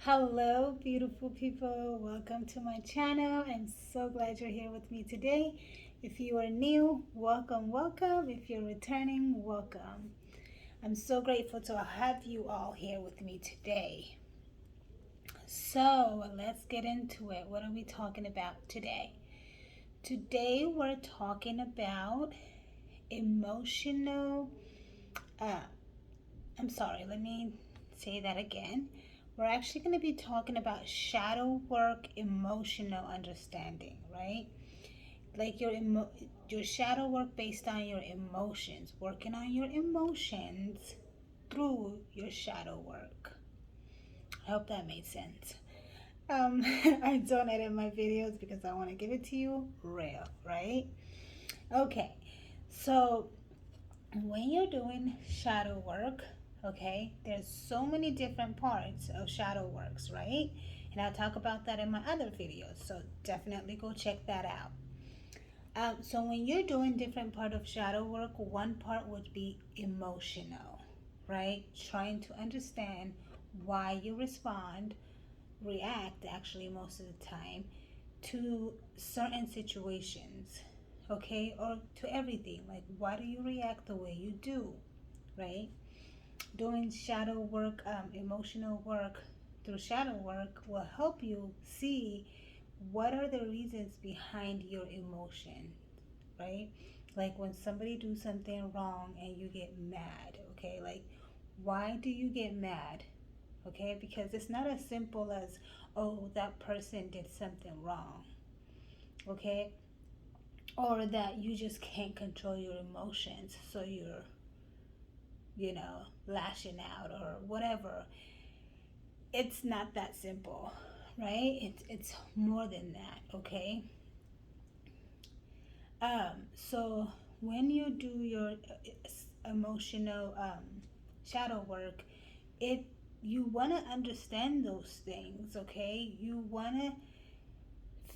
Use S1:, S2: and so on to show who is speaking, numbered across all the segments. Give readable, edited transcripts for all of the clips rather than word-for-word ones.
S1: Hello, beautiful people. Welcome to my channel. I'm so glad you're here with me today. If you are new, welcome, welcome. If you're returning, welcome. I'm so grateful to have you all here with me today. So, let's get into it. What are we talking about today? Today, we're talking about emotional. Uh, I'm sorry, let me say that again. We're actually going to be talking about shadow work, emotional understanding, right? Like your shadow work based on your emotions, working on your emotions through your shadow work. I hope that made sense. I don't edit my videos because I want to give it to you real, right? Okay, so when you're doing shadow work, okay, there's so many different parts of shadow works, right? And I'll talk about that in my other videos, so definitely go check that out. So when you're doing different part of shadow work, one part would be emotional, right? Trying to understand why you react actually most of the time to certain situations, okay, or to everything. Like, why do you react the way you do, right? Doing shadow work, emotional work through shadow work will help you see what are the reasons behind your emotion, right? Like when somebody do something wrong and you get mad, okay? Like, why do you get mad? Okay, because it's not as simple as, oh, that person did something wrong, okay? Or that you just can't control your emotions, so you're, lashing out or whatever. It's not that simple, right? It's more than that, okay? So when you do your emotional shadow work, it you want to understand those things, okay? You want to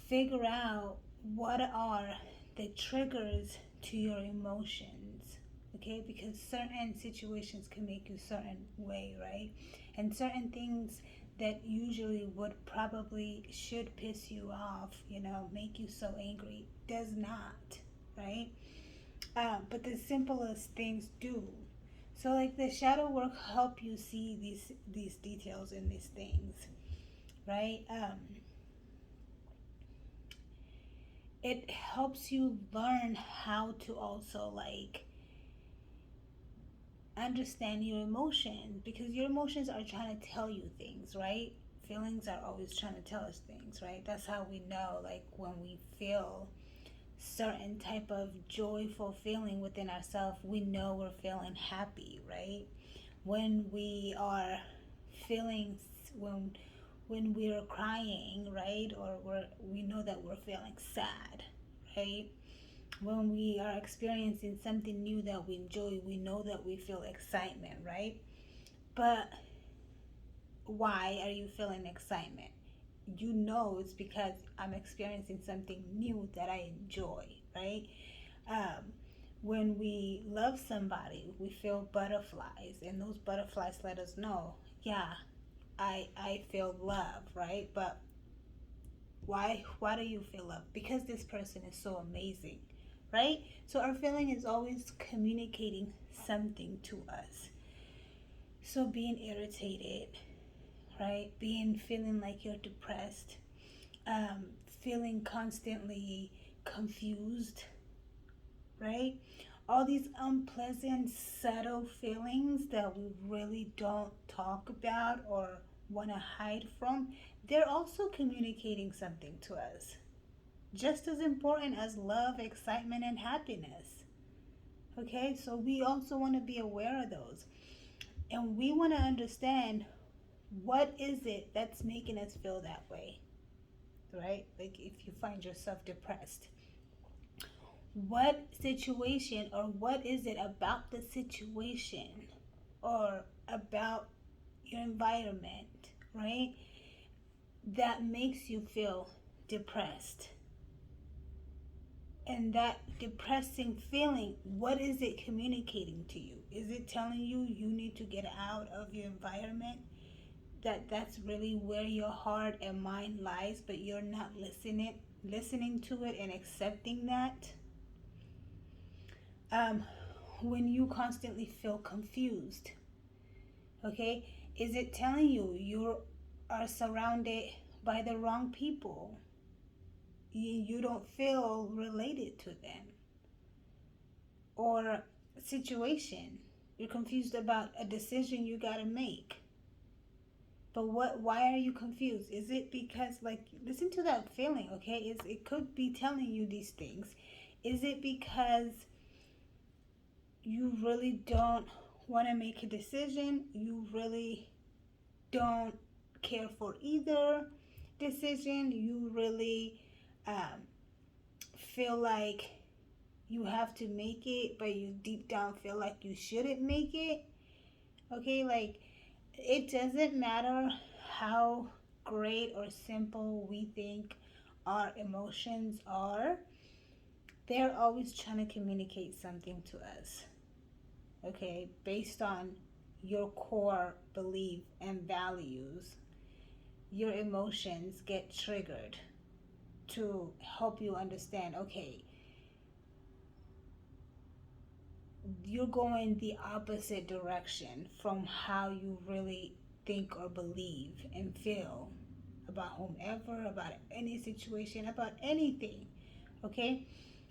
S1: figure out what are the triggers to your emotions, okay? Because certain situations can make you certain way, right? And certain things that usually would probably should piss you off, make you so angry, does not, right? But the simplest things do. So like the shadow work help you see these details in these things, right? It helps you learn how to also like understand your emotions, because your emotions are trying to tell you things, right? Feelings are always trying to tell us things, right? That's how we know, like, when we feel certain type of joyful feeling within ourselves, we know we're feeling happy, right? When we are feeling when we're crying, right? Or we know that we're feeling sad, right? When we are experiencing something new that we enjoy, we know that we feel excitement, right? But why are you feeling excitement? You know it's because I'm experiencing something new that I enjoy, right? Um, when we love somebody, we feel butterflies, and those butterflies let us know, yeah, I feel love, right? But why do you feel love? Because this person is so amazing, right? So our feeling is always communicating something to us. So being irritated, right? Being feeling like you're depressed, um, feeling constantly confused, right? All these unpleasant, subtle feelings that we really don't talk about or want to hide from, they're also communicating something to us. Just as important as love, excitement, and happiness. Okay, so we also want to be aware of those. And we want to understand, what is it that's making us feel that way, right? Like if you find yourself depressed, what situation or what is it about the situation or about your environment, right, that makes you feel depressed? And that depressing feeling, what is it communicating to you? Is it telling you you need to get out of your environment? that's really where your heart and mind lies, but you're not listening to it and accepting that. um, when you constantly feel confused, okay, is it telling you you are surrounded by the wrong people? You don't feel related to them, or situation. You're confused about a decision you got to make. But why are you confused? Is it because, like, listen to that feeling, okay? It could be telling you these things. Is it because you really don't want to make a decision? You really don't care for either decision? You really um, feel like you have to make it, but you deep down feel like you shouldn't make it? Okay, like, it doesn't matter how great or simple we think our emotions are, they're always trying to communicate something to us, okay, based on your core belief and values. Your emotions get triggered to help you understand, okay, you're going the opposite direction from how you really think or believe and feel about whomever, about any situation, about anything, okay?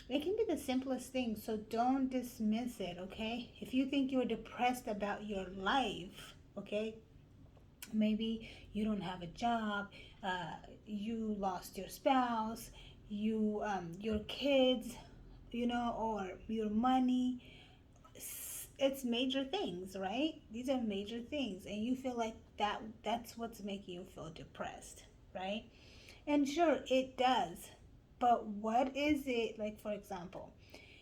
S1: It can be the simplest thing, so don't dismiss it, okay? If you think you're depressed about your life, okay, maybe you don't have a job, you lost your spouse, your kids, or your money. It's major things, right? These are major things, and you feel like that's what's making you feel depressed, right? And sure, it does. But what is it, like, for example,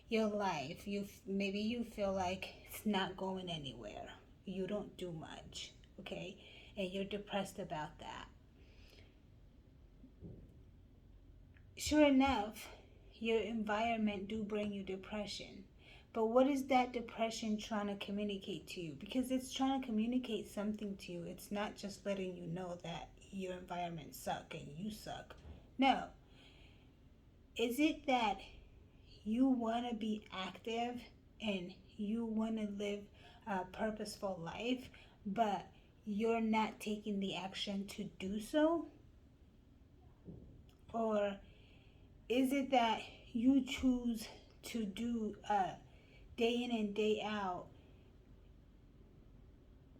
S1: your life, maybe you feel like it's not going anywhere. You don't do much, okay? And you're depressed about that. Sure enough, your environment do bring you depression. But what is that depression trying to communicate to you? Because it's trying to communicate something to you. It's not just letting you know that your environment suck and you suck. No. Is it that you want to be active and you want to live a purposeful life, but you're not taking the action to do so? Or is it that you choose to do day in and day out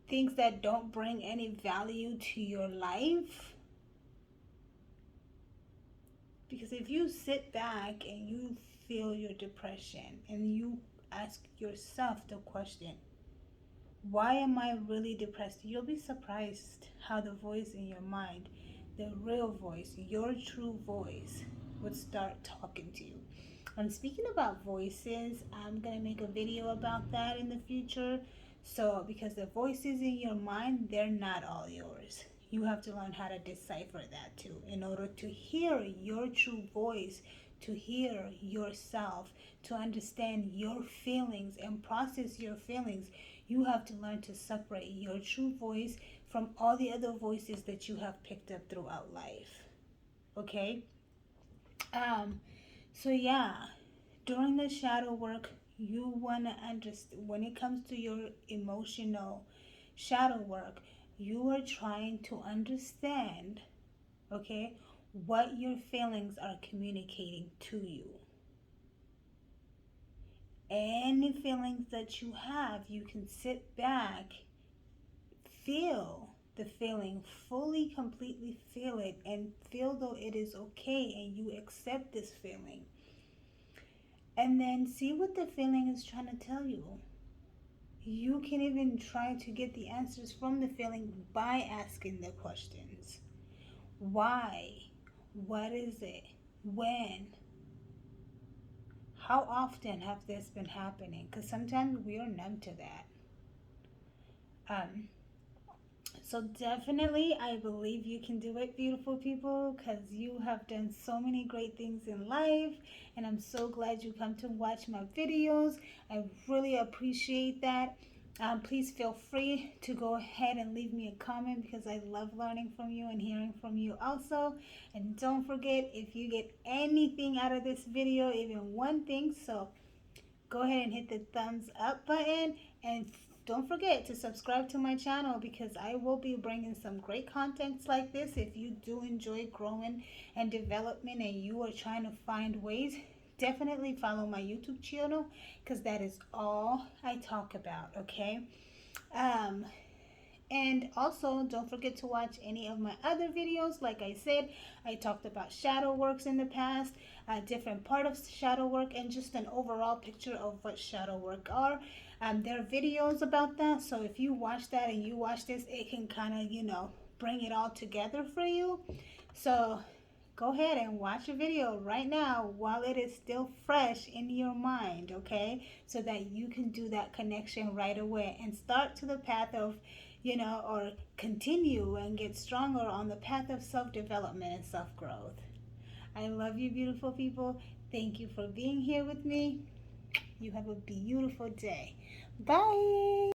S1: things that don't bring any value to your life? Because if you sit back and you feel your depression and you ask yourself the question, why am I really depressed? You'll be surprised how the voice in your mind, the real voice, your true voice, would start talking to you. And speaking about voices, I'm going to make a video about that in the future. So, because the voices in your mind, they're not all yours. You have to learn how to decipher that too in order to hear your true voice, to hear yourself, to understand your feelings and process your feelings. You have to learn to separate your true voice from all the other voices that you have picked up throughout life. Okay? Um, so yeah, during the shadow work, you want to understand when it comes to your emotional shadow work, you are trying to understand, okay, what your feelings are communicating to you. Any feelings that you have, you can sit back, feel the feeling, fully, completely feel it, and feel though it is okay, and you accept this feeling. And then see what the feeling is trying to tell you. You can even try to get the answers from the feeling by asking the questions. Why? What is it? When? How often have this been happening? Because sometimes we are numb to that. So definitely, I believe you can do it, beautiful people, because you have done so many great things in life, and I'm so glad you come to watch my videos. I really appreciate that. Please feel free to go ahead and leave me a comment because I love learning from you and hearing from you also. And don't forget, if you get anything out of this video, even one thing, so go ahead and hit the thumbs up button, and don't forget to subscribe to my channel because I will be bringing some great contents like this. If you do enjoy growing and development and you are trying to find ways, definitely follow my YouTube channel because that is all I talk about, okay? Um, and also, don't forget to watch any of my other videos. Like I said, I talked about shadow works in the past, a different part of shadow work, and just an overall picture of what shadow work are. There are videos about that, so if you watch that and you watch this, it can kind of, bring it all together for you. So go ahead and watch a video right now while it is still fresh in your mind, okay? So that you can do that connection right away and start to the path of, or continue and get stronger on the path of self-development and self-growth. I love you, beautiful people. Thank you for being here with me. You have a beautiful day. Bye.